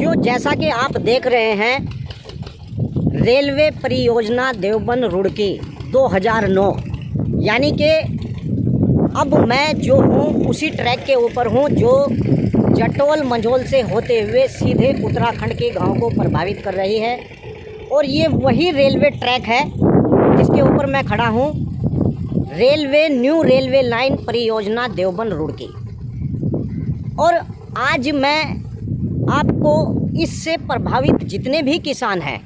साथियों, जैसा कि आप देख रहे हैं, रेलवे परियोजना देवबंद रुड़की 2009, यानी कि अब मैं जो हूँ उसी ट्रैक के ऊपर हूँ जो जटोल मंझोल से होते हुए सीधे उत्तराखंड के गांव को प्रभावित कर रही है। और ये वही रेलवे ट्रैक है जिसके ऊपर मैं खड़ा हूँ, न्यू रेलवे लाइन परियोजना देवबंद रुड़की। और आज मैं आपको इससे प्रभावित जितने भी किसान हैं,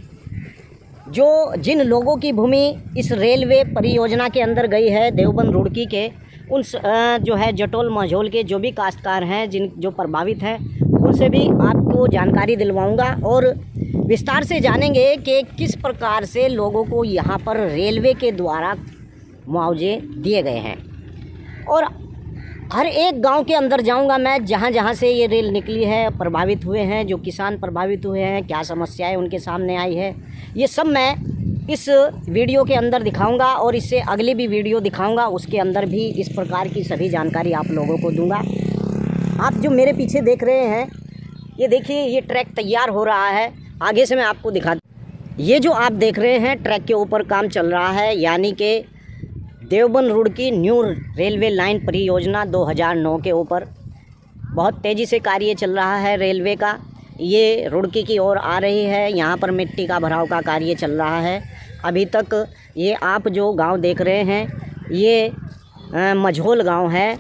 जिन लोगों की भूमि इस रेलवे परियोजना के अंदर गई है देवबंद रुड़की के, उन जो है जटोल मंझोल के जो भी काश्तकार हैं जो प्रभावित हैं, उनसे भी आपको जानकारी दिलवाऊंगा और विस्तार से जानेंगे कि किस प्रकार से लोगों को यहाँ पर रेलवे के द्वारा मुआवजे दिए गए हैं। और हर एक गांव के अंदर जाऊंगा मैं, जहां जहां से ये रेल निकली है, प्रभावित हुए हैं, जो किसान प्रभावित हुए हैं, क्या समस्याएं उनके सामने आई है, ये सब मैं इस वीडियो के अंदर दिखाऊंगा और इससे अगली भी वीडियो दिखाऊंगा, उसके अंदर भी इस प्रकार की सभी जानकारी आप लोगों को दूंगा। आप जो मेरे पीछे देख रहे हैं, ये देखिए, ये ट्रैक तैयार हो रहा है। आगे से मैं आपको दिखा, ये जो आप देख रहे हैं ट्रैक के ऊपर काम चल रहा है, यानी कि Deoband Roorkee new railway line परियोजना 2009 के ऊपर बहुत तेज़ी से कार्य चल रहा है रेलवे का। ये रुड़की की ओर आ रही है, यहाँ पर मिट्टी का भराव का कार्य चल रहा है। अभी तक ये आप जो गांव देख रहे हैं, ये मंझोल गांव है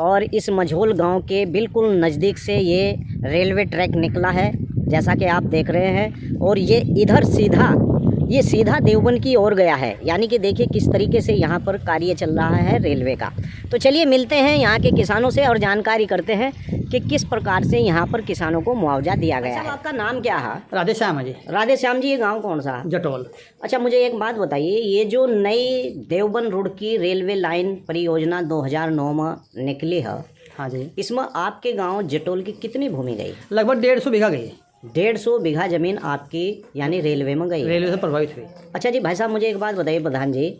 और इस मंझोल गांव के बिल्कुल नज़दीक से ये रेलवे ट्रैक निकला है, जैसा कि आप देख रहे हैं। और ये इधर सीधा देवबंद की ओर गया है, यानी कि देखिए किस तरीके से यहाँ पर कार्य चल रहा है रेलवे का। तो चलिए मिलते हैं यहाँ के किसानों से और जानकारी करते हैं कि किस प्रकार से यहाँ पर किसानों को मुआवजा दिया गया है। आपका नाम क्या है? राधे श्याम है जी। राधे श्याम जी, ये गांव कौन सा? जटोल। अच्छा, मुझे एक बात बताइए, ये जो नई देवबंद रुड़की रेलवे लाइन परियोजना 2009 में निकली है, हाँ जी, इसमें आपके गाँव जटोल की कितनी भूमि गई? लगभग 150 बीघा गई। 150 बीघा जमीन आपकी यानी रेलवे में गई, रेलवे से प्रभावित हुई। अच्छा जी, भाई साहब मुझे एक बात बताइए प्रधान जी,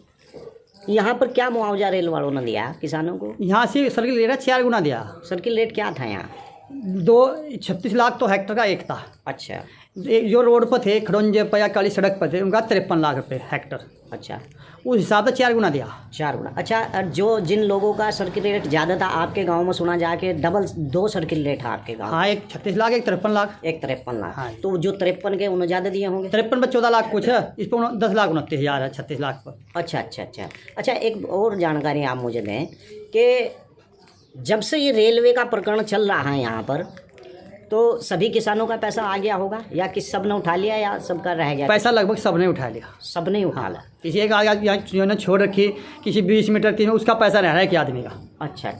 यहाँ पर क्या मुआवजा रेल वालों ने दिया किसानों को? यहाँ से सर्किल रेट 4 गुना दिया। सर्किल रेट क्या था यहाँ? 36 लाख तो हेक्टर का एक था। अच्छा, जो रोड पर थे, खड़ोंजे पर या काली सड़क पर थे, उनका 53 लाख रुपये हेक्टर। अच्छा, उस हिसाब से 4 गुना दिया। 4 गुना। अच्छा, और जिन लोगों का सर्किल रेट ज़्यादा था, आपके गांव में सुना जाके दो सर्किल रेट है आपके गांव? हाँ, एक 36 लाख, एक 53 लाख। एक 53 लाख। हाँ। तो जो 53 के उन्हें ज़्यादा दिए होंगे? 53 पर 14 लाख कुछ है, इस पर 10,29,000 है 36 लाख पर। अच्छा, एक और जानकारी आप मुझे दें कि जब से ये रेलवे का प्रकरण चल रहा है यहाँ पर, तो सभी किसानों का पैसा आ गया होगा या सबने उठा लिया या सबका रह गया? पैसा लगभग सबने उठा लिया। सबने उठा लिया। किसी एक यहाँ छोड़ रखी, किसी 20 मीटर की में उसका पैसा रह रहा है कि आदमी का। अच्छा।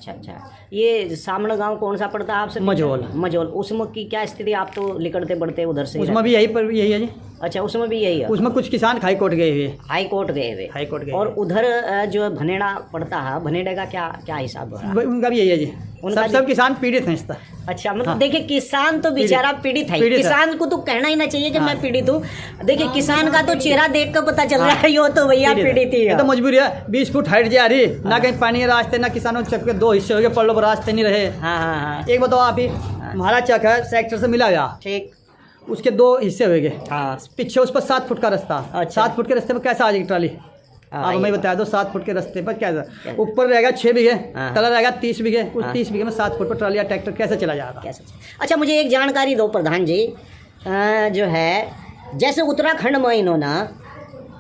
ये सामने गांव कौन सा पड़ता है आपसे? मंझोल। उसमें की क्या स्थिति? आप तो लिकड़ते बढ़ते उधर से? उसमें भी यही है जी। अच्छा, उसमें भी यही है। उसमें कुछ किसान हाई कोर्ट गए हुए। हाई कोर्ट गए। और उधर जो भनेड़ा पड़ता है, भनेड़े का क्या हिसाब हो रहा है? उनका भी यही है जी। सब किसान पीड़ित हैं इस तरह। अच्छा, मतलब देखिए, किसान तो बेचारा पीड़ित है। किसान को तो कहना ही ना चाहिए कि मैं पीड़ित हूँ। देखिए, किसान का तो चेहरा देख कर पता चल रहा है, यो तो भैया पीड़ित ही है। तो मजबूरी है, 20 फुट हाइट जा रही, ना कहीं पानी है रास्ते, ना किसानों के चक के 2 हिस्से हो गए, पड़ लो रास्ते नहीं रहे। हाँ। एक बताओ आप ही, हमारा चक है सेक्टर से मिला गया, ठीक, उसके 2 हिस्से हो गए। हाँ, पीछे उस पर 7 फुट का रास्ता। 7 फुट के रास्ते पर कैसा आ जाएगी ट्राली? आप हमें बता दो, 7 फुट के रास्ते पर क्या ऊपर रहेगा 6 बीघे, तला रहेगा 30 बीघे, उस 30 बीघे में 7 फुट पर ट्राली या ट्रैक्टर कैसे चला जाएगा? कैसे? अच्छा, मुझे एक जानकारी दो प्रधान जी, जो है जैसे उत्तराखंड में इन्होंने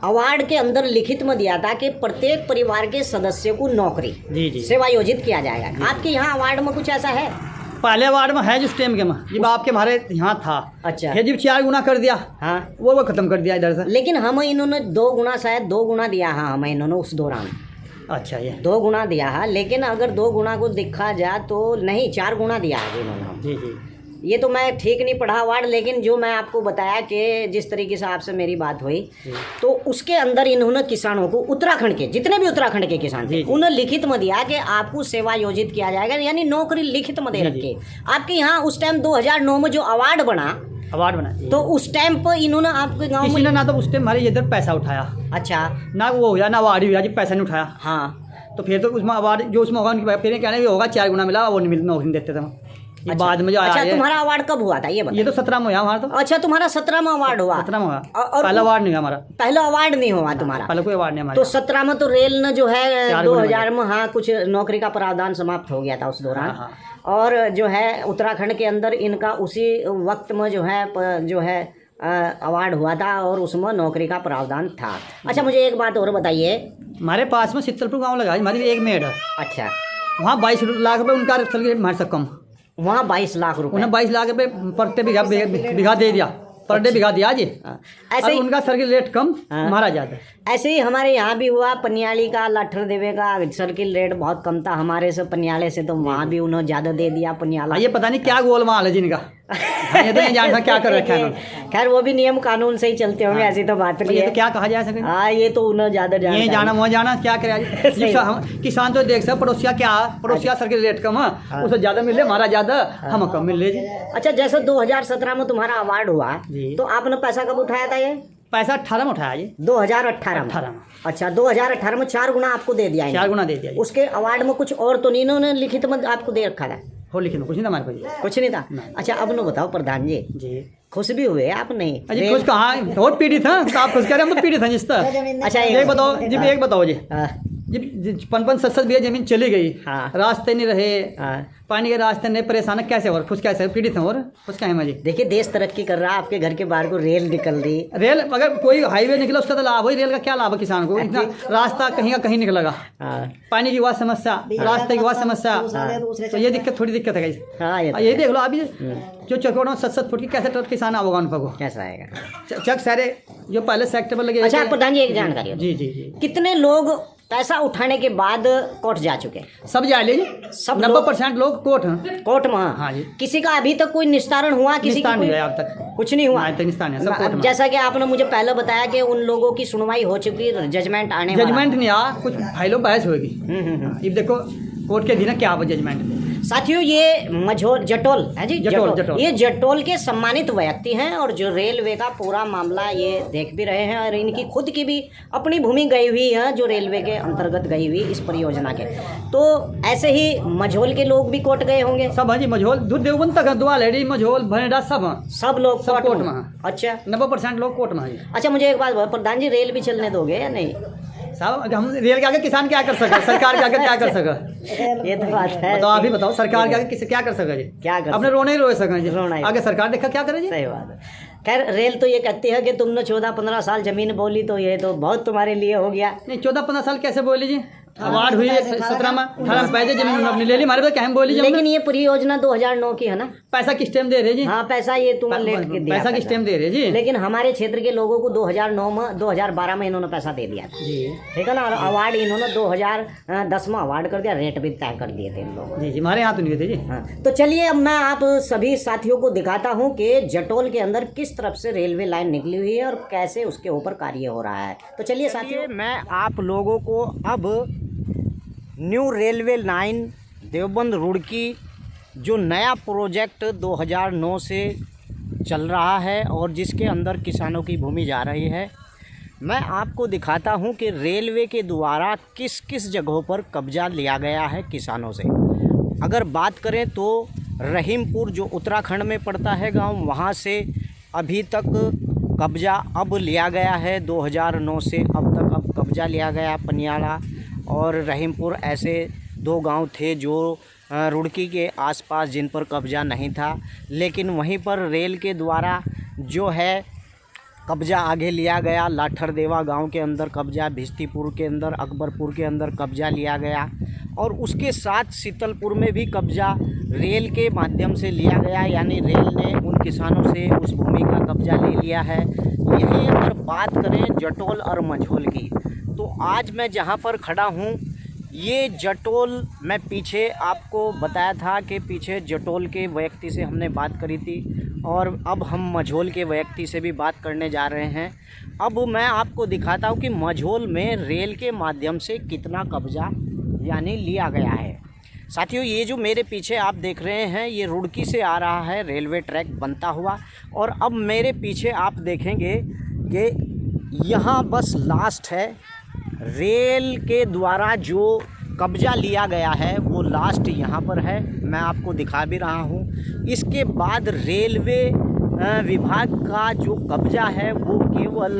अवार्ड के अंदर लिखित में दिया था कि प्रत्येक परिवार के सदस्य को नौकरी जी सेवायोजित किया जाएगा। आपके यहाँ अवार्ड में कुछ ऐसा है? पहले अवार्ड में है जिस टाइम के में, जब आपके हमारे यहाँ था। अच्छा, जब 4 गुना कर दिया। हाँ, वो खत्म कर दिया इधर से। लेकिन हमें इन्होंने 2 गुना दिया है हमें इन्होंने उस दौरान। अच्छा, ये 2 गुना दिया है, लेकिन अगर 2 गुना को देखा जाए तो नहीं, 4 गुना दिया है इन्होंने। जी। ये तो मैं ठीक नहीं पढ़ा अवार्ड, लेकिन जो मैं आपको बताया कि जिस तरीके से आपसे मेरी बात हुई, तो उसके अंदर इन्होंने किसानों को, उत्तराखंड के जितने भी उत्तराखंड के किसान थे, उन्हें लिखित में दिया कि आपको सेवा योजित किया जाएगा, यानी नौकरी लिखित में दे रखे। आपके यहाँ उस टाइम 2009 में जो अवार्ड बना, तो उस टाइम पर इन्होंने आपके गाँव में ना तो उस टाइम हमारे इधर पैसा उठाया। अच्छा, ना वो हुआ ना अवार्ड हुआ, पैसा नहीं उठाया। हाँ, तो फिर तो उसमें अवार्ड जो उसमें होगा, उनकी फिर कहना भी होगा 4 गुना मिला, वो नहीं नौकरी देते थे। ये बाद में जो आया अच्छा, है। तुम्हारा अवार्ड कब हुआ था ये बताओ? ये तो 17 में हुआ हमारा तो। अच्छा, तुम्हारा 17वां अवार्ड हुआ? 17 में हुआ। और पहला अवार्ड नहीं हुआ हमारा। पहला अवार्ड नहीं हुआ तुम्हारा? पहले कोई अवार्ड नहीं हमारा। तो 17 में तो रेल ने जो है 4 2000 में, हाँ, कुछ नौकरी का प्रावधान समाप्त हो गया था उस दौरान। हाँ। और जो है उत्तराखंड के अंदर इनका उसी वक्त में जो है अवार्ड हुआ था और उसमें नौकरी का प्रावधान था। अच्छा, मुझे एक बात और बताइए। हमारे पास में शीतलपुर गाँव लगा, हमारी एक मेड है। अच्छा, वहाँ 22 लाख रुपए उनका हमारे से कम। वहाँ 22 लाख रुपए? उन्हें 22 लाख रुपए प्रति बीघा दे दिया, पर डे बीघा दिया जी। ऐसे ही उनका सर्किल रेट कम, हमारा ज़्यादा। ऐसे ही हमारे यहाँ भी हुआ, पनियाली का लाठर देवे का सर्किल रेट बहुत कम था हमारे से, पनियाले से, तो वहाँ भी उन्होंने ज़्यादा दे दिया पनियाला। ये पता नहीं क्या गोलमाल है जिनका। ये तो नहीं जानता क्या कर रखा है। खैर, वो भी नियम कानून से ही चलते होंगे, ऐसी तो बात नहीं ये है। तो क्या कहा जा सके। हाँ, ये तो उन्हें ज़्यादा जानता ये है। जाना वहाँ जाना क्या करे। किसान तो देख सकते पड़ोसिया सर्किल रेट कम है, उसे ज़्यादा मिले, हमारा ज़्यादा, हम कम मिल रहे जी। अच्छा, जैसे 2017 में तुम्हारा अवार्ड हुआ, तो आपने पैसा कब उठाया था ये? पैसा 18 में उठाया जी। 2018 में? अच्छा, 2018 में 4 गुना आपको दे दिया? 4 गुना दे दिया। उसके अवार्ड में कुछ और तो नहीं इन्होंने लिखित में आपको दे रखा था? हो लिखित में कुछ नहीं था हमारे पास। कुछ नहीं था? अच्छा, अब नो बताओ प्रधान जी, खुश भी हुए आप? नहीं अजी खुश कहाँ, बहुत पीड़ित था। आप खुश कह रहे हैं, हम तो पीड़ित हैं जिस तरह। अच्छा, एक बताओ जी, एक बताओ जी। जब 55-60 बीघा जमीन चली गई, हाँ। रास्ते नहीं रहे, पानी के रास्ते नहीं, परेशान कैसे और खुश कैसे पीड़ित हैं और खुश क्या है मजी। देखिए, देश तरक्की कर रहा है, आपके घर के बाहर को रेल निकल रही। रेल अगर कोई हाईवे निकला उसका तो लाभ है, रेल का क्या लाभ है किसान को। इतना रास्ता कहीं का कहीं निकलेगा। पानी की हुआ समस्या, रास्ते की हुआ समस्या, तो ये दिक्कत, थोड़ी दिक्कत है। हाँ, ये देख लो अभी जो चकोड़ा 7-7 फुट की कैसे ट्रक किसान आवेगा उन पर, कैसा आएगा चक सारे जो पहले सेक्टर पर लगे। अच्छा प्रधान जी, एक जानकारी जी जी जी, कितने लोग पैसा उठाने के बाद कोर्ट जा चुके? सब जा ले, सब 90% लोग कोर्ट हैं। कोर्ट में? हाँ जी। किसी का अभी तक कोई निस्तारण हुआ? किसी का नहीं अब तक कुछ नहीं हुआ? निस्तारण है, सब कोर्ट में। जैसा कि आपने मुझे पहले बताया कि उन लोगों की सुनवाई हो चुकी, जजमेंट आने वाला। जजमेंट नहीं आ, कुछ फाइलों बहस होगी। अब देखो कोर्ट के दिन क्या हुआ जजमेंट। साथियों, ये मझोल जटोल है जी, जटोल। ये जटोल के सम्मानित व्यक्ति हैं और जो रेलवे का पूरा मामला ये देख भी रहे हैं, और इनकी खुद की भी अपनी भूमि गई हुई है जो रेलवे के अंतर्गत गई हुई इस परियोजना के। तो ऐसे ही मझोल के लोग भी कोर्ट गए होंगे? सब है जी, मझोल दूध देवबंद तक दुआ लेडी मझोल भनेडा सब लोग कोर्ट में। अच्छा, 90% लोग कोर्ट में है। अच्छा, मुझे एक बात प्रधान जी, रेल भी चलने दोगे या नहीं? साहब हम रेल के आगे किसान क्या कर सके, सरकार के आगे क्या कर सके? ये तो बात है। बताओ, आप ही बताओ, सरकार के आगे किसे क्या कर सके जी? क्या कर अपने रोने ही रो सके जी, रोना ही। आगे सरकार देखा क्या करे जी। सही बात है। खैर, रेल तो ये कहती है कि तुमने 14-15 साल जमीन बोली, तो ये तो बहुत तुम्हारे लिए हो गया। नहीं, 14-15 साल कैसे बोली जी? अवार्ड हुई है 17 में, 18 में पैसे जमीन अपनी ले ली, हमारे पास क्या हम बोली। लेकिन ये परियोजना 2009 की है ना? पैसा किस टाइम दे रहे जी? हाँ, पैसा ये तुम लेट के दिया, पैसा किस टाइम दे रहे जी? लेकिन हमारे क्षेत्र के लोगों को 2009 में, 2012 में इन्होंने पैसा दे दिया था जी, ठीक है ना। और अवार्ड इन्होंने 2010 में अवार्ड कर दिया, रेट भी तय कर दिए थे इन लोगों। जी जी, हमारे यहाँ तो नहीं थे जी। हाँ, तो चलिए अब मैं आप सभी साथियों को दिखाता हूँ कि जटोल के अंदर किस तरफ से रेलवे लाइन निकली हुई है और कैसे उसके ऊपर कार्य हो रहा है। तो चलिए साथियों, मैं आप लोगों को अब new railway line Deoband Roorkee जो नया प्रोजेक्ट 2009 से चल रहा है और जिसके अंदर किसानों की भूमि जा रही है, मैं आपको दिखाता हूं कि रेलवे के द्वारा किस किस जगहों पर कब्जा लिया गया है किसानों से। अगर बात करें तो रहीमपुर जो उत्तराखंड में पड़ता है गांव, वहां से अभी तक कब्जा अब लिया गया है। 2009 से अब तक अब कब्जा लिया गया। पनियाला और रहीमपुर ऐसे 2 गांव थे जो रुड़की के आसपास जिन पर कब्जा नहीं था, लेकिन वहीं पर रेल के द्वारा जो है कब्जा आगे लिया गया। लाठरदेवा गांव के अंदर कब्जा, भिस्तीपुर के अंदर, अकबरपुर के अंदर कब्जा लिया गया और उसके साथ शीतलपुर में भी कब्जा रेल के माध्यम से लिया गया, यानी रेल ने उन किसानों से उस भूमि का कब्जा ले लिया है। यहीं अगर बात करें जटोल और मझोल की, तो आज मैं जहां पर खड़ा हूं, ये जटोल, मैं पीछे आपको बताया था कि पीछे जटोल के व्यक्ति से हमने बात करी थी और अब हम मझोल के व्यक्ति से भी बात करने जा रहे हैं। अब मैं आपको दिखाता हूं कि मझोल में रेल के माध्यम से कितना कब्जा यानी लिया गया है। साथियों, ये जो मेरे पीछे आप देख रहे हैं, ये रुड़की से आ रहा है रेलवे ट्रैक बनता हुआ, और अब मेरे पीछे आप देखेंगे कि यहाँ बस लास्ट है। रेल के द्वारा जो कब्जा लिया गया है वो लास्ट यहाँ पर है। मैं आपको दिखा भी रहा हूँ इसके बाद रेलवे विभाग का जो कब्जा है वो केवल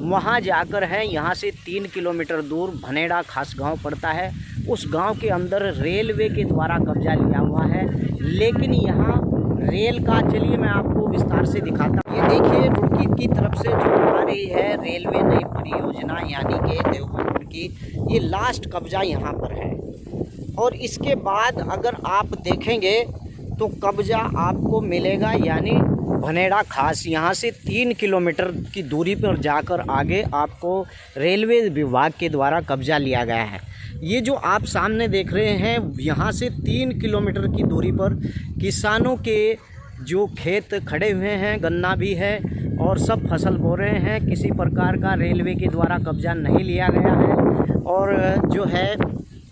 वहाँ जाकर है। यहाँ से 3 किलोमीटर दूर भनेड़ा खास गांव पड़ता है, उस गांव के अंदर रेलवे के द्वारा कब्जा लिया हुआ है। लेकिन यहाँ रेल का, चलिए मैं आपको विस्तार से दिखाता हूँ। ये देखिए रुड़की की तरफ से जो आ रही है रेलवे नई परियोजना यानी कि देवबंद रुड़की, ये लास्ट कब्जा यहाँ पर है। और इसके बाद अगर आप देखेंगे तो कब्जा आपको मिलेगा यानी भनेड़ा खास। यहाँ से 3 किलोमीटर की दूरी पर जाकर आगे आपको रेलवे विभाग के द्वारा कब्जा लिया गया है। ये जो आप सामने देख रहे हैं, यहाँ से 3 किलोमीटर की दूरी पर किसानों के जो खेत खड़े हुए हैं, गन्ना भी है और सब फसल बो रहे हैं। किसी प्रकार का रेलवे के द्वारा कब्जा नहीं लिया गया है। और जो है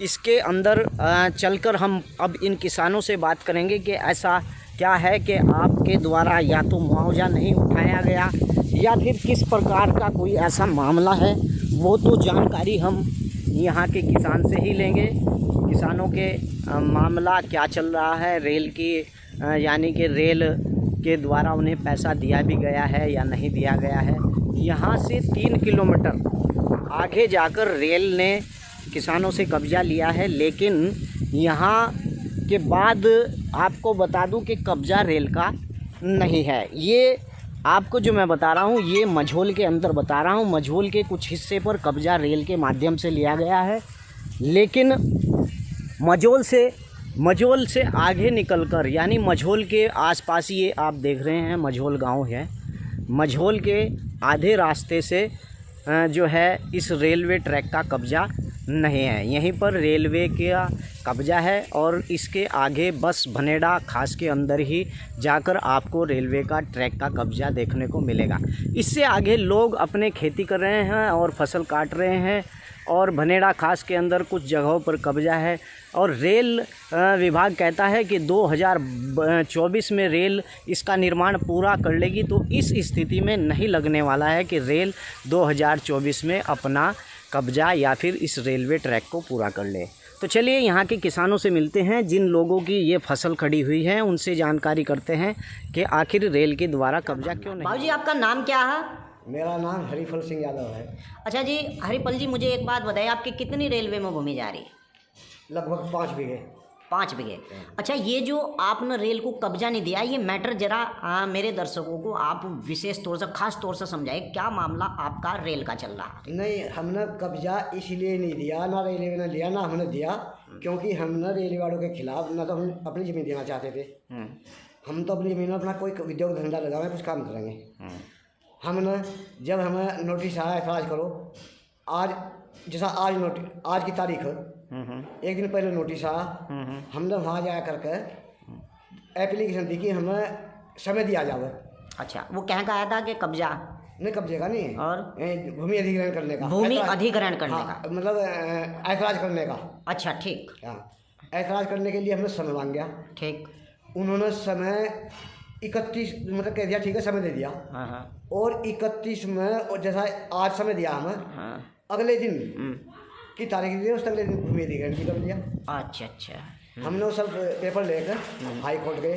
इसके अंदर चलकर हम अब इन किसानों से बात करेंगे कि ऐसा क्या है कि आपके द्वारा या तो मुआवजा नहीं उठाया गया या फिर किस प्रकार का कोई ऐसा मामला है, वो तो जानकारी हम यहाँ के किसान से ही लेंगे। किसानों के मामला क्या चल रहा है, रेल की यानी कि रेल के द्वारा उन्हें पैसा दिया भी गया है या नहीं दिया गया है। यहाँ से 3 किलोमीटर आगे जाकर रेल ने किसानों से कब्जा लिया है। लेकिन यहाँ के बाद आपको बता दूं कि कब्जा रेल का नहीं है। ये आपको जो मैं बता रहा हूँ ये मझोल के अंदर बता रहा हूँ। मझोल के कुछ हिस्से पर कब्जा रेल के माध्यम से लिया गया है। लेकिन मझोल से आगे निकलकर यानी मझोल के आसपास ये आप देख रहे हैं मझोल गांव है। मझोल के आधे रास्ते से जो है इस रेलवे ट्रैक का कब्जा नहीं है, यहीं पर रेलवे का कब्जा है। और इसके आगे बस भनेड़ा खास के अंदर ही जाकर आपको रेलवे का ट्रैक का कब्जा देखने को मिलेगा। इससे आगे लोग अपने खेती कर रहे हैं और फसल काट रहे हैं और भनेड़ा खास के अंदर कुछ जगहों पर कब्जा है। और रेल विभाग कहता है कि 2024 में रेल इसका निर्माण पूरा कर लेगी। तो इस स्थिति में नहीं लगने वाला है कि रेल 2024 में अपना कब्जा या फिर इस रेलवे ट्रैक को पूरा कर ले। तो चलिए यहाँ के किसानों से मिलते हैं, जिन लोगों की ये फसल खड़ी हुई है उनसे जानकारी करते हैं कि आखिर रेल के द्वारा कब्जा क्यों नहीं। बाबूजी आपका नाम क्या है? मेरा नाम हरिफल सिंह यादव है। अच्छा जी हरिपल जी, मुझे एक बात बताइए, आपकी कितनी रेलवे में भूमि जा रही है? लगभग 5 बीघे। 5 बीघे। अच्छा, ये जो आपने रेल को कब्जा नहीं दिया, ये मैटर जरा मेरे दर्शकों को आप विशेष तौर से खास तौर से समझाइए, क्या मामला आपका रेल का चल रहा है? नहीं, हमने कब्जा इसलिए नहीं दिया, ना रेलवे ने लिया ना हमने दिया, क्योंकि हमने रेलवे वालों के खिलाफ ना तो हम अपनी ज़मीन देना चाहते थे। हम तो अपनी ज़मीन में अपना कोई उद्योग धंधा लगाएं, कुछ काम करेंगे। हमने जब हमें नोटिस आया ऐतराज़ करो, आज जैसा आज की तारीख एक दिन पहले नोटिस आया, हमने वहाँ जा करके एप्लीकेशन दी कि हमें समय दिया जाए। अच्छा, वो कहाँ का आया था कि कब्जा? नहीं, कब्जे का नहीं, और भूमि अधिग्रहण करने का। भूमि अधिग्रहण करने हाँ, मतलब ऐतराज़ करने का। अच्छा ठीक। हाँ, ऐतराज़ करने के लिए हमने समय मांग गया। ठीक। उन्होंने समय 31 मतलब कह दिया, ठीक है समय दे दिया। हाँ। और 31 में, और जैसा आज समय दिया हमें, अगले दिन की तारीख दी, उस अगले दिन भूमि अधिग्रहण भी कर दिया। अच्छा अच्छा। हमने वो सब पेपर लेकर हाई कोर्ट गए,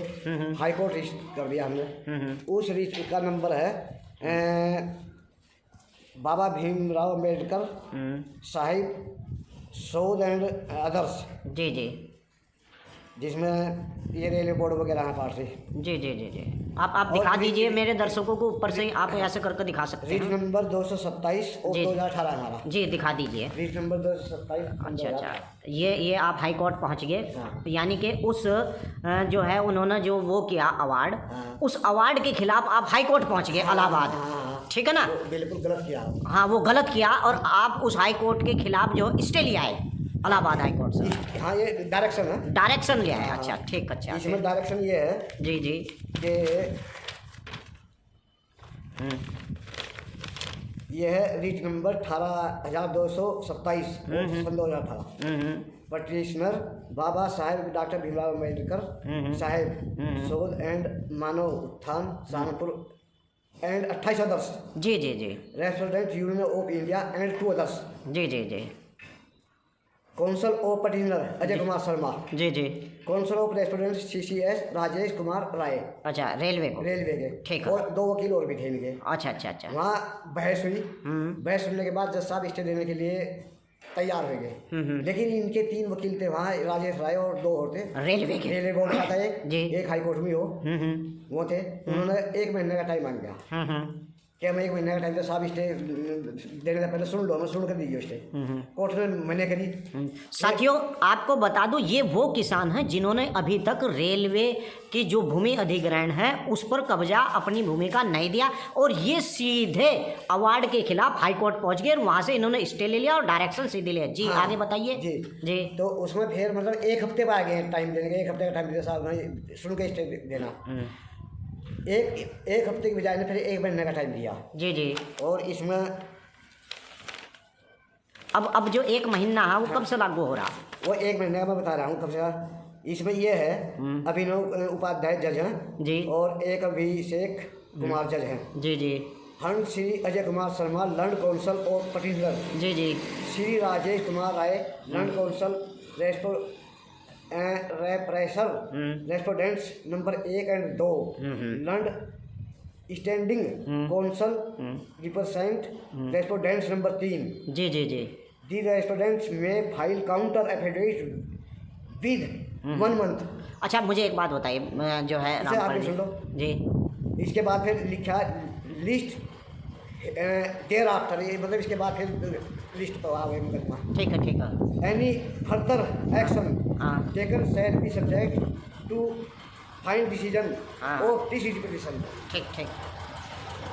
हाई कोर्ट रजिस्टर कर दिया हमने। उस रजिस्टर का नंबर है बाबा भीमराव अम्बेडकर साहिब शोध एंड अदर्स। जी जी। जिसमें ये रेलवे बोर्ड वगैरह हैं पार्ट से। जी जी जी जी। आप दिखा दीजिए मेरे दर्शकों को, ऊपर से आप ऐसे करके दिखा सकते हैं। रीच नंबर 227 और 2018 हमारा। जी दिखा दीजिए। Reach number 227। अच्छा, ये आप हाई कोर्ट पहुंच गए, यानी कि उस जो है उन्होंने जो वो किया अवार्ड, उस अवार्ड के खिलाफ आप हाई कोर्ट पहुंच गए इलाहाबाद। ठीक है ना? बिल्कुल गलत किया। हाँ, वो गलत किया और आप उस हाई कोर्ट के खिलाफ जो स्टे लिया है इलाहाबाद हाई कोर्ट से। हाँ, ये डायरेक्शन है। डायरेक्शन लिया है। अच्छा ठीक। अच्छा, इसमें डायरेक्शन ये है जी जी कि ये है रीच नंबर 18227 सन 2018। Petitioner Baba Saheb doctor Bhimrao Ambedkar Saheb Shodh and Manav Utthan Saharanpur and 28 others. जी जी जी। Respondent Union of India and 2 others. जी जी जी। Counsel of petitioner Ajay Kumar Sharma. जी जी। Counsel of respondent CCS Rajesh Kumar Rai. अच्छा, रेलवे को। रेलवे के। ठीक है। और 2 वकील और भी थे इनके। अच्छा अच्छा अच्छा। वहाँ बहस हुई। बहस सुनने के बाद जज साहब स्टे देने के लिए तैयार हो गए। लेकिन इनके 3 वकील थे वहाँ, राजेश राय और 2 और थे रेलवे के। रेलवे बोर्ड का था एक, जी। एक हाई कोर्ट में हो वो थे। उन्होंने 1 महीने का टाइम मांग गया कि हम 1 महीने का टाइम, तो साहब स्टे देने से पहले सुन लो, हमें सुन कर दीजिए स्टे। कोर्ट ने मना करी। साथियों, आपको बता दूं, ये वो किसान हैं जिन्होंने अभी तक रेलवे की जो भूमि अधिग्रहण है उस पर कब्जा अपनी भूमि का नहीं दिया, और ये सीधे अवार्ड के खिलाफ हाई कोर्ट पहुंच गए और वहां से इन्होंने स्टे ले लिया और डायरेक्शन सीधे लिया। जी हाँ, आगे बताइए। जी जी। तो उसमें फिर मतलब 1 हफ्ते बाद गए टाइम देने के, 1 हफ्ते का टाइम दिया साहब ने सुन के स्टे देना। एक हफ्ते की बजाय ने फिर 1 महीने का टाइम दिया। जी जी। और इसमें अब जो 1 महीना है वो कब से लागू हो रहा? वो 1 महीने का मैं बता रहा हूँ कब से। इसमें ये है अभिनव उपाध्याय जज हैं जी, और एक अभिषेक कुमार जज हैं। जी जी। Heard Shri Ajay Kumar Sharma learned counsel of petitioner. जी जी। Shri Rajesh Kumar Rai learned counsel representing respondents number 1 और 2 learned standing counsel represent respondents number 3। जी जी जी। The respondents may file counter affidavit with 1 month. अच्छा, मुझे एक बात बताइए, जो है इसे आप सुन लो जी। इसके बाद फिर लिखा लिस्ट देयर आफ्टर, मतलब इसके बाद फिर लिस्ट तो आ गई मुकदमा। ठीक है ठीक है। Any further action taken shall be subject to final decision of this petition. ठीक ठीक।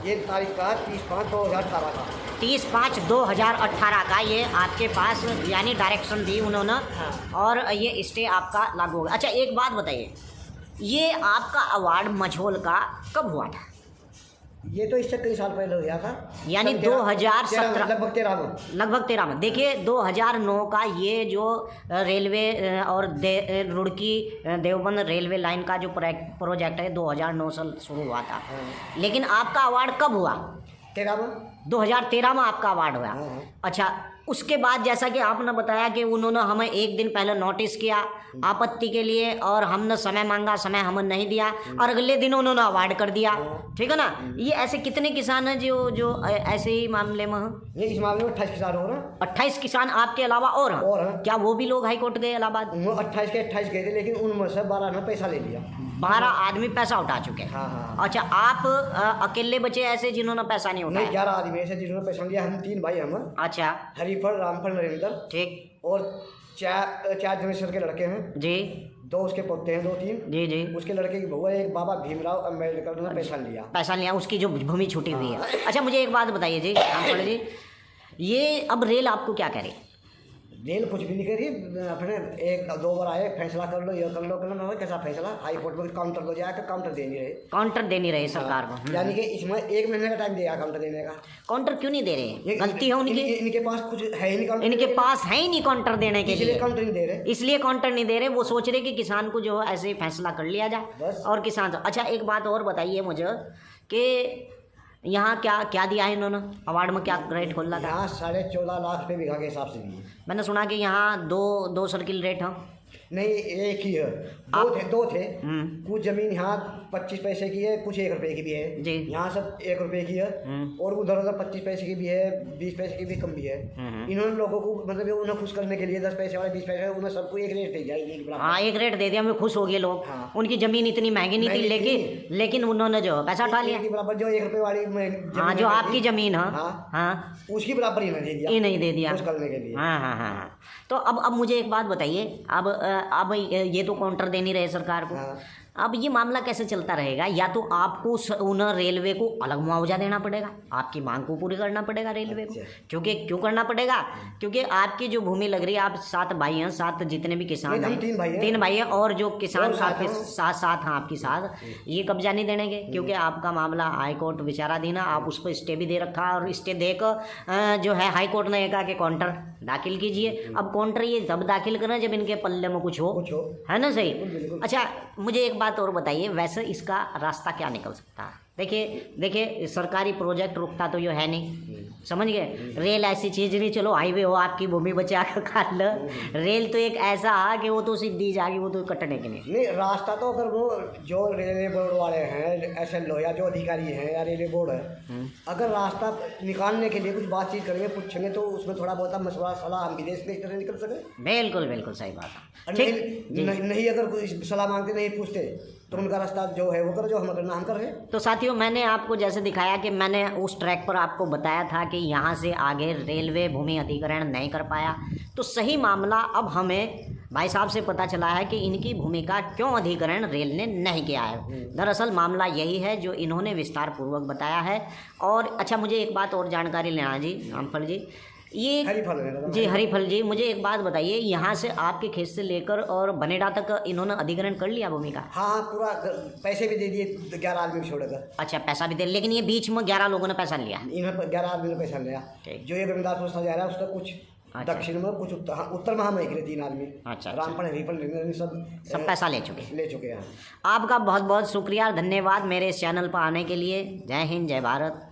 ये तारीख का 30/5/2018 का 30/5/2018 का ये आपके पास यानी डायरेक्शन दी उन्होंने। और ये स्टे आपका लागू होगा। अच्छा, एक बात बताइए, ये आपका अवार्ड मझोल का कब हुआ था? ये तो इससे कई साल पहले हो गया था, यानी 2017, लगभग 13 में। देखिए 2009 का ये जो रेलवे और रुड़की देवबंद रेलवे लाइन का जो प्रोजेक्ट है 2009 से शुरू हुआ था। लेकिन आपका अवार्ड कब हुआ? 2013 में आपका अवार्ड हुआ। अच्छा, उसके बाद जैसा कि आपने बताया कि उन्होंने हमें 1 दिन पहले नोटिस किया आपत्ति के लिए, और हमने समय मांगा, समय हमें नहीं दिया, और अगले दिन उन्होंने अवार्ड कर दिया। ठीक है ना? ये ऐसे कितने किसान हैं जो ऐसे ही मामले में हैं? ये इस मामले में 28 किसान हो रहे हैं। 28 किसान आपके अलावा और हैं? और हैं। क्या वो भी लोग हाई कोर्ट गए इलाहाबाद? वो 28 के 28 गए थे, लेकिन उनमें से 12 ने पैसा ले लिया। 12 आदमी पैसा उठा चुके हैं। हाँ। अच्छा, आप अकेले बचे ऐसे जिन्होंने पैसा नहीं उठाया? 11 आदमी ऐसे जिन्होंने पैसा लिया। हम 3 भाई हम। अच्छा, हरीफल, रामफल, नरेंद्र। ठीक। और 4 जनेश्वर के लड़के हैं जी। 2 उसके पोते हैं, 2-3 जी जी। उसके लड़के की बहू है, एक बाबा भीमराव अम्बेडकर ने पैसा लिया, उसकी जो भूमि छूटी हुई है। अच्छा, मुझे एक बात बताइए जी रामफल जी, ये अब रेल आपको क्या करे? रेल कुछ भी नहीं करी। अपने 1-2 बार आए, फैसला कर लो, ये कर लो कैसा फैसला। हाई कोर्ट में काउंटर को जाकर काउंटर दे नहीं रहे सरकार को। यानी कि इसमें 1 महीने का टाइम दिया काउंटर देने का। काउंटर क्यों नहीं दे रहे? गलती है उनकी। इनके पास कुछ है ही नहीं, इनके पास है ही नहीं काउंटर देने के लिए। काउंटर नहीं दे रहे, इसलिए काउंटर नहीं दे रहे। वो सोच रहे कि किसान को जो है ऐसे फैसला कर लिया जाए और किसान। अच्छा, एक बात और बताइए मुझे कि यहाँ क्या दिया है इन्होंने अवार्ड में? क्या रेट खोल रहा था? यहाँ 14.5 लाख रुपये बीघा के हिसाब से दिए। मैंने सुना कि यहाँ दो सर्किल रेट हैं। नहीं, एक ही है। 2 थे। कुछ जमीन यहाँ 25 पैसे की है, कुछ 1 रुपये की भी है जी। यहाँ सब 1 रुपये की है, और उधर 25 पैसे की भी है, 20 पैसे की भी कम भी है। इन्होंने लोगों को मतलब उन्हें खुश करने के लिए 10 पैसे वाले 20 पैसे उन्हें सबको एक रेट दे दिया। हाँ, एक रेट दे दिया, हमें खुश हो गए लोग। हाँ। उनकी जमीन इतनी महंगी नहीं थी, लेकिन उन्होंने जो पैसा उठा लिया बराबर जो 1 रुपये वाली। हाँ, जो आपकी जमीन है। हाँ, उसकी बराबर ही नहीं दे दिया खुश करने के लिए। हाँ। तो अब मुझे एक बात बताइए, अब ये तो काउंटर दे नहीं रहे सरकार को। अब ये मामला कैसे चलता रहेगा? या तो आपको उन रेलवे को अलग मुआवजा देना पड़ेगा, आपकी मांग को पूरी करना पड़ेगा रेलवे को। क्योंकि क्यों करना पड़ेगा? क्योंकि आपकी जो भूमि लग रही है, आप 7 भाई हैं, 7 जितने भी किसान हैं, 3 भाई हैं, और जो किसान आपके साथ हैं आपके साथ, ये कब्जा नहीं देंगे। क्योंकि आपका मामला हाई कोर्ट विचाराधीन है, आप उस पर स्टे भी दे रखा है, और स्टे देकर जो है हाई कोर्ट ने कहा कि काउंटर दाखिल कीजिए। अब काउंटर ये जब दाखिल करें जब इनके पल्ले में कुछ हो, है ना? सही। अच्छा, मुझे एक बात और बताइए, वैसे इसका रास्ता क्या निकल सकता है? देखिए सरकारी प्रोजेक्ट रुकता तो ये है नहीं, समझ गए। रेल ऐसी चीज़ नहीं, चलो हाईवे हो आपकी भूमि बचा कर खा लो, रेल तो एक ऐसा है कि वो तो सीधी जाएगी, वो तो कटने के लिए नहीं। रास्ता तो अगर वो जो रेलवे बोर्ड वाले हैं, SLO या जो अधिकारी हैं या रेलवे बोर्ड है, अगर रास्ता निकालने के लिए कुछ बातचीत करेंगे, पूछेंगे, तो उसमें थोड़ा बहुत मशवरा सलाह हम विदेश में इस तरह निकल सके। बिल्कुल बिल्कुल सही बात है। नहीं अगर कोई सलाह मांगते, नहीं पूछते, तो उनका रास्ता जो है वो करो, जो हम करना हम कर रहे हैं। तो साथियों, मैंने आपको जैसे दिखाया कि मैंने उस ट्रैक पर आपको बताया था कि यहाँ से आगे रेलवे भूमि अधिग्रहण नहीं कर पाया, तो सही मामला अब हमें भाई साहब से पता चला है कि इनकी भूमि का क्यों अधिग्रहण रेल ने नहीं किया है। दरअसल मामला यही है जो इन्होंने विस्तार पूर्वक बताया है। और अच्छा, मुझे एक बात और जानकारी लेना जी, रामफल जी, ये हरीफल जी, मुझे एक बात बताइए, यहाँ से आपके खेत से लेकर और बनेड़ा तक इन्होंने अधिग्रहण कर लिया भूमि का? हाँ, पूरा पैसे भी दे दिए 11 आदमी छोड़कर। अच्छा, पैसा भी दे, लेकिन ये बीच में 11 लोगों ने पैसा लिया? इन्होंने 11 आदमी ने पैसा लिया। जो ये गंगापुर से जा रहा है उसका कुछ दक्षिण में, कुछ उत्तर में हम 3 आदमी। अच्छा, रामफल हरीफल सब पैसा ले चुके हैं। आपका बहुत बहुत शुक्रिया, धन्यवाद मेरे इस चैनल पर आने के लिए। जय हिंद, जय भारत।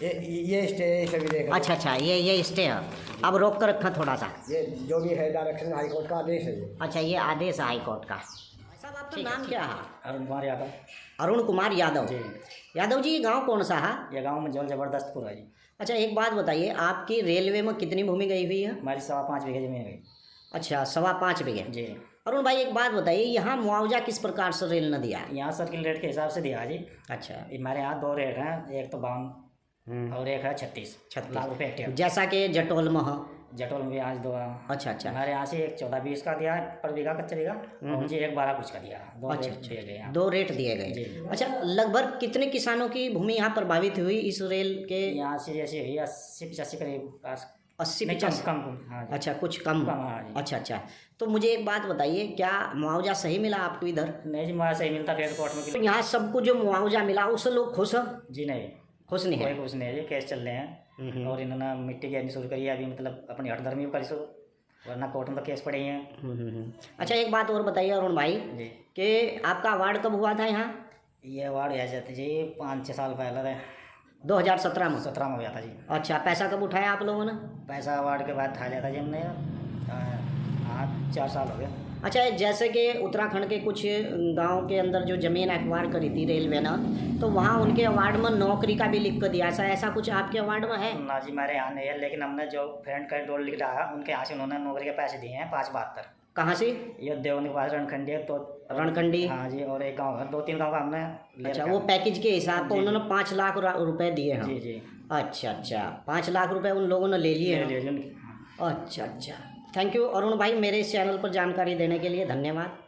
ये स्टे भी देखा। अच्छा, ये स्टे है, अब रोक कर रखा थोड़ा सा। ये जो भी है डायरेक्शन हाई कोर्ट का आदेश है ये। अच्छा, ये आदेश है हाई कोर्ट का। साहब, आपका नाम क्या है? अरुण कुमार यादव। अरुण कुमार यादव जी। यादव जी, गांव कौन सा है? ये गांव में जबरदस्तपुर है जी। अच्छा, एक बात बताइए, आपकी रेलवे में कितनी भूमि गई हुई है? हमारी 5.25 बीघे जमीन गई। अच्छा, 5.25 बीघे जी। अरुण भाई, एक बात बताइए, यहाँ मुआवजा किस प्रकार से रेल ने दिया है? यहाँ सर्किल रेट के हिसाब से दिया जी। अच्छा, हमारे यहाँ 2 रेट हैं, एक तो 52 और एक है 36 लाख रुपये हेक्टेयर, जैसा कि जटोल में है। जटोल में भी आज 2। अच्छा, हमारे यहाँ से एक 14-20 का दिया है पर बीघा कच्चा बीघा, और मुझे एक 12 कुछ का दिया। 2 रेट दिए गए। 2 रेट दिए गए। अच्छा, लगभग कितने किसानों की भूमि यहाँ प्रभावित हुई इस रेल के? यहाँ से जैसे हुई 80-85 करीब, 80-50 कम। हाँ, अच्छा, कुछ कम। हाँ। अच्छा, तो मुझे एक बात बताइए, क्या मुआवजा सही मिला आपको इधर? नहीं जी, मुआवजा सही मिलता फिर कोर्ट में। तो यहाँ सबको जो मुआवजा मिला उससे लोग खुश हैं? जी नहीं, खुश नहीं है। कुछ नहीं है जी, केस चल रहे हैं। और इन्होंने मिट्टी की शुरू करी है अभी, मतलब अपनी हठधर्मी करी शुरू, वरना कोर्ट में तो केस पड़े ही हैं। अच्छा, एक बात और बताइए अरुण भाई जी, कि आपका अवार्ड कब हुआ था यहाँ? ये अवार्ड आ जाते जी 5-6 साल पहले 2017 में? 17 में हुआ था जी। अच्छा, पैसा कब उठाया आप लोगों ने? पैसा अवार्ड के बाद था लिया था जी हमने। हाँ, 4 साल हो गए। अच्छा, जैसे कि उत्तराखंड के कुछ गांव के अंदर जो ज़मीन एक्वायर करी थी रेलवे ने, तो वहाँ उनके अवार्ड में नौकरी का भी लिख कर दिया, ऐसा कुछ आपके अवार्ड में है? ना जी, हमारे यहाँ नहीं है, लेकिन हमने जो फ्रेंड का डोल लिख रहा है उनके यहाँ से उन्होंने नौकरी के पैसे दिए हैं 5.72। कहाँ से? ये देवनी के पास रणखंडी है, तो रणखंडी। हाँ जी, और एक गाँव है, 2-3 गाँव का हमने। अच्छा, वो पैकेज के हिसाब पर उन्होंने 5 लाख रुपए दिए हैं? जी। अच्छा, 5 लाख रुपए उन लोगों ने ले लिए हैं? अच्छा, थैंक यू अरुण भाई, मेरे इस चैनल पर जानकारी देने के लिए धन्यवाद।